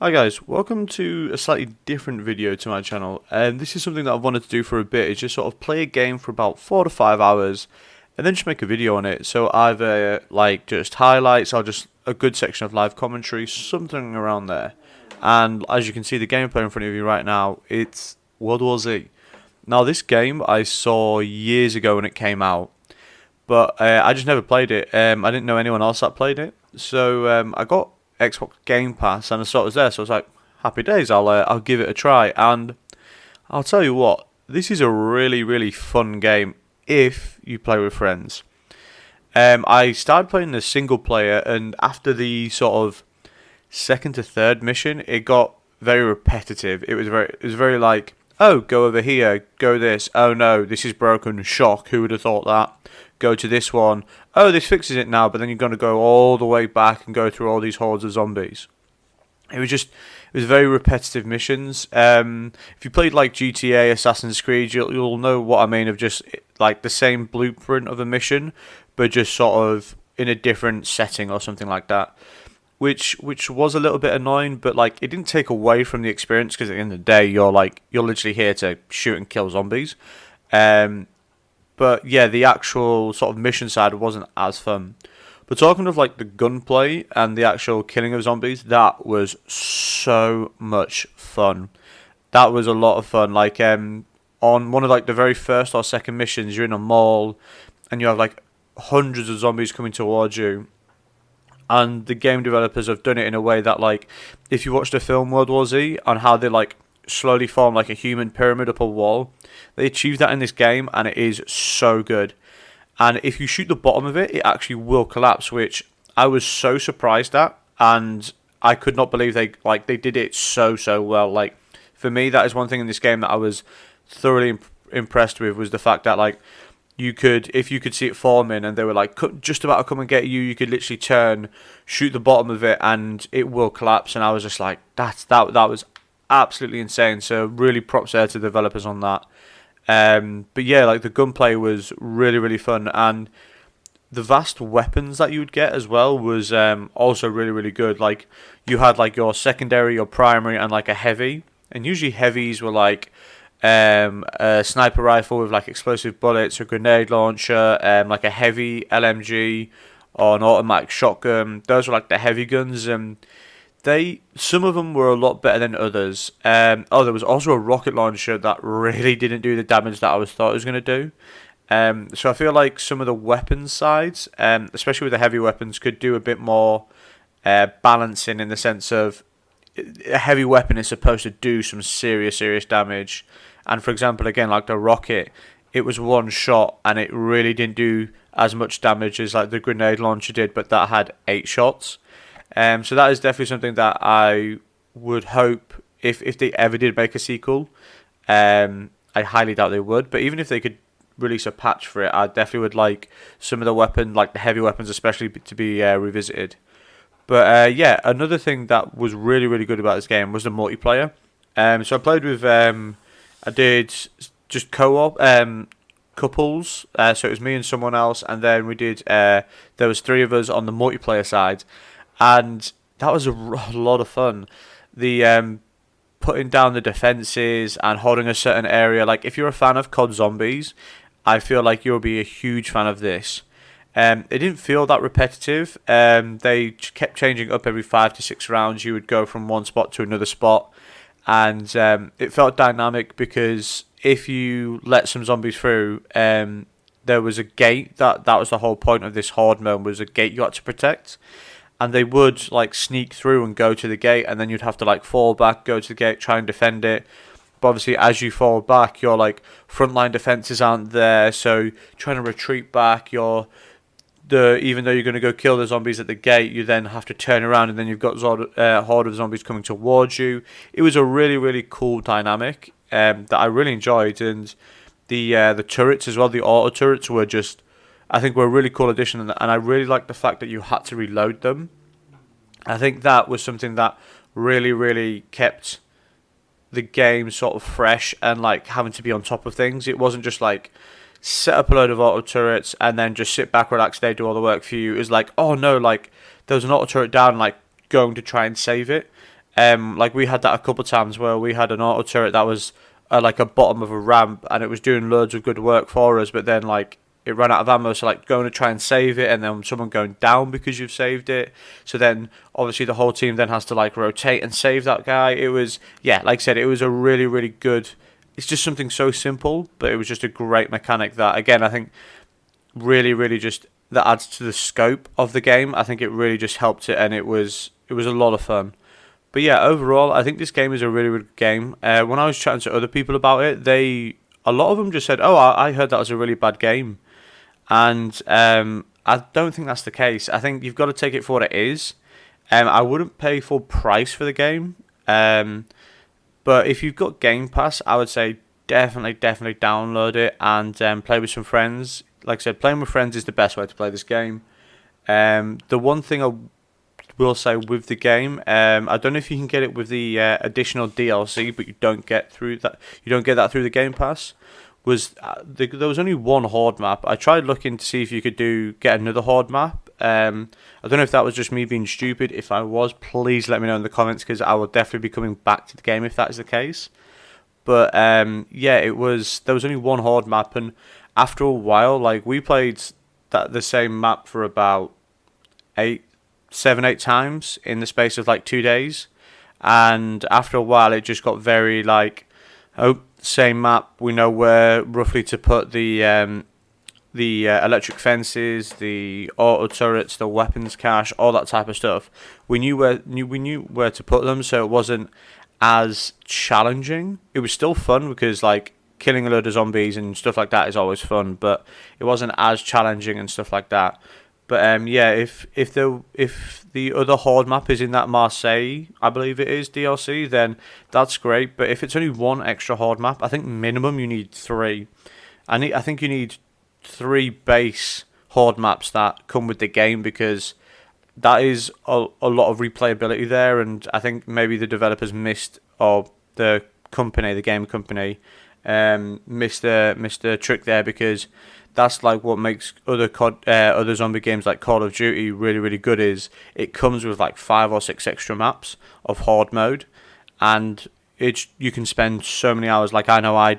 Hi guys, welcome to a slightly different video to my channel, and this is something that I've wanted to do for a bit, is just sort of play a game for about 4 to 5 hours and then just make a video on it. So either like just highlights or just a good section of live commentary, something around there. And as you can see the gameplay in front of you right now, it's World War Z. Now this game I saw years ago when it came out, but I just never played it. I didn't know anyone else that played it, so I got Xbox Game Pass and I saw it was there. So I was like, happy days. I'll give it a try. And I'll tell you what, this is a really fun game if you play with friends. I started playing the single player, and after the sort of second to third mission, it got very repetitive. It was very like, oh, go over here, go this. Oh no, this is broken. Shock. Who would have thought that? Go to this one. Oh, this fixes it now, but then you're going to go all the way back and go through all these hordes of zombies. It was very repetitive missions. If you played like GTA, Assassin's Creed, you'll know what I mean, of just like the same blueprint of a mission, but just sort of in a different setting or something like that. Which was a little bit annoying, but like it didn't take away from the experience, because at the end of the day, you're literally here to shoot and kill zombies. Um, but yeah, the actual sort of mission side wasn't as fun. But talking of like the gunplay and the actual killing of zombies, that was so much fun. That was a lot of fun. Like on one of like the very first or second missions, you're in a mall and you have like hundreds of zombies coming towards you. And the game developers have done it in a way that, like, if you watch the film World War Z on how they like slowly form like a human pyramid up a wall, they achieved that in this game, and it is so good. And if you shoot the bottom of it, it actually will collapse, which I was so surprised at, and I could not believe they did it so well. Like, for me, that is one thing in this game that I was thoroughly impressed with, was the fact that, like, if you could see it forming and they were like just about to come and get you, you could literally turn, shoot the bottom of it, and it will collapse. And I was just like, that was absolutely insane. So really props there to the developers on that. But yeah, like the gunplay was really fun, and the vast weapons that you would get as well was also really good. Like, you had like your secondary, your primary, and like a heavy. And usually heavies were like a sniper rifle with like explosive bullets, a grenade launcher, like a heavy LMG or an automatic shotgun. Those were like the heavy guns. Some of them were a lot better than others. There was also a rocket launcher that really didn't do the damage that I thought it was going to do. So I feel like some of the weapons sides, especially with the heavy weapons, could do a bit more balancing, in the sense of a heavy weapon is supposed to do some serious damage. And for example, again, like the rocket, it was one shot and it really didn't do as much damage as like the grenade launcher did, but that had 8 shots. So that is definitely something that I would hope, if they ever did make a sequel. I highly doubt they would, but even if they could release a patch for it, I definitely would like some of the weapon, like the heavy weapons especially, to be revisited. But yeah, another thing that was really good about this game was the multiplayer. So I played with, I did just co-op couples. So it was me and someone else, and then we did. There was 3 of us on the multiplayer side, and that was a lot of fun. The putting down the defenses and holding a certain area. Like, if you're a fan of COD Zombies, I feel like you'll be a huge fan of this. It didn't feel that repetitive. They kept changing up every 5 to 6 rounds. You would go from one spot to another spot, and it felt dynamic, because if you let some zombies through, there was a gate. That was the whole point of this horde mode, was a gate you had to protect, and they would like sneak through and go to the gate, and then you'd have to like fall back, go to the gate, try and defend it. But obviously, as you fall back, your like frontline defenses aren't there, so trying to retreat back, even though you're going to go kill the zombies at the gate, you then have to turn around, and then you've got horde of zombies coming towards you. It was a really cool dynamic that I really enjoyed, and the turrets as well, the auto turrets were just, I think, were a really cool addition, and I really liked the fact that you had to reload them. I think that was something that really kept the game sort of fresh and like having to be on top of things. It wasn't just like set up a load of auto turrets and then just sit back, relax, they do all the work for you. It was like, oh no, like there was an auto turret down, like going to try and save it. Like we had that a couple of times where we had an auto turret that was like a bottom of a ramp, and it was doing loads of good work for us, but then like it ran out of ammo, so like going to try and save it, and then someone going down because you've saved it. So then obviously the whole team then has to like rotate and save that guy. It was, yeah, like I said, it was a really, really good. It's just something so simple, but it was just a great mechanic that, again, I think really, really just that adds to the scope of the game. I think it really just helped it, and it was a lot of fun. But yeah, overall, I think this game is a really good game. When I was chatting to other people about it, a lot of them just said, "Oh, I heard that was a really bad game," and I don't think that's the case. I think you've got to take it for what it is. I wouldn't pay full price for the game, but if you've got Game Pass, I would say definitely download it and play with some friends. Like I said, playing with friends is the best way to play this game. The one thing I will say with the game, I don't know if you can get it with the additional DLC, but you don't get through that. You don't get that through the Game Pass. There was only one horde map. I tried looking to see if you could get another horde map. I don't know if that was just me being stupid. If I was, please let me know in the comments, because I will definitely be coming back to the game if that is the case. But yeah, there was only one horde map, and after a while, like we played the same map for about 7, 8 times in the space of like 2 days, and after a while, it just got very like, oh, same map. We know where roughly to put the electric fences, the auto turrets, the weapons cache, all that type of stuff. We knew where to put them, so it wasn't as challenging. It was still fun because like killing a load of zombies and stuff like that is always fun, but it wasn't as challenging and stuff like that. But yeah, if the other horde map is in that Marseille, I believe it is DLC, then that's great. But if it's only one extra horde map, I think minimum you need 3. I think you need 3 base horde maps that come with the game, because that is a lot of replayability there, and I think maybe the developers missed, or the game company, missed the trick there, because that's like what makes other zombie games like Call of Duty really, really good, is it comes with like 5 or 6 extra maps of horde mode, and you can spend so many hours. Like I know I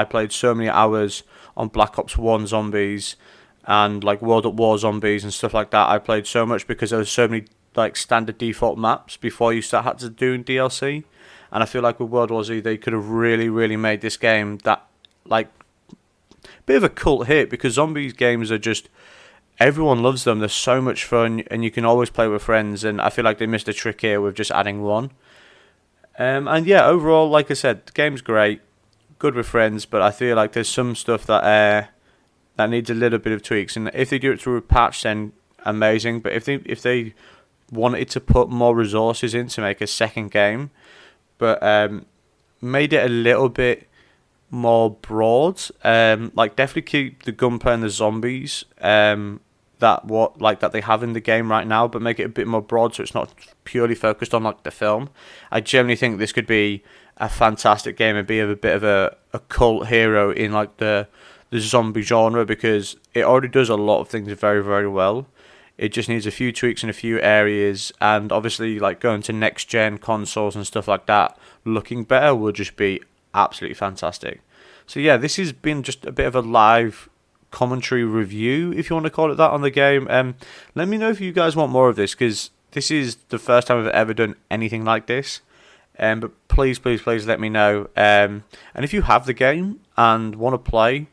played so many hours on Black Ops 1 zombies and like World at War zombies and stuff like that. I played so much because there was so many like standard default maps before you had to do DLC. And I feel like with World War Z, they could have really, really made this game that like bit of a cult hit, because zombies games are just, everyone loves them. They're so much fun, and you can always play with friends. And I feel like they missed a trick here with just adding one. And yeah, overall, like I said, the game's great, good with friends, but I feel like there's some stuff that needs a little bit of tweaks. And if they do it through a patch, then amazing. But if they wanted to put more resources in to make a second game, but made it a little bit more broad, like definitely keep the gunplay and the zombies that they have in the game right now, but make it a bit more broad so it's not purely focused on like the film. I generally think this could be a fantastic game and be a bit of a cult hero in like the zombie genre, because it already does a lot of things very, very well. It just needs a few tweaks in a few areas, and obviously like going to next gen consoles and stuff like that, looking better will just be absolutely fantastic. So yeah, this has been just a bit of a live commentary review, if you want to call it that, on the game. Let me know if you guys want more of this, because this is the first time I've ever done anything like this. But please let me know. And if you have the game and want to play,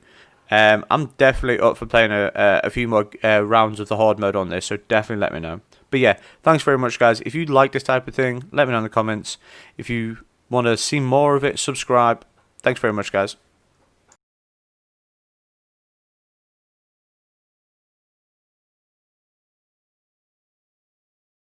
I'm definitely up for playing a few more rounds of the horde mode on this, so definitely let me know. But yeah, thanks very much, guys. If you like this type of thing, let me know in the comments. If you want to see more of it, subscribe. Thanks very much, guys.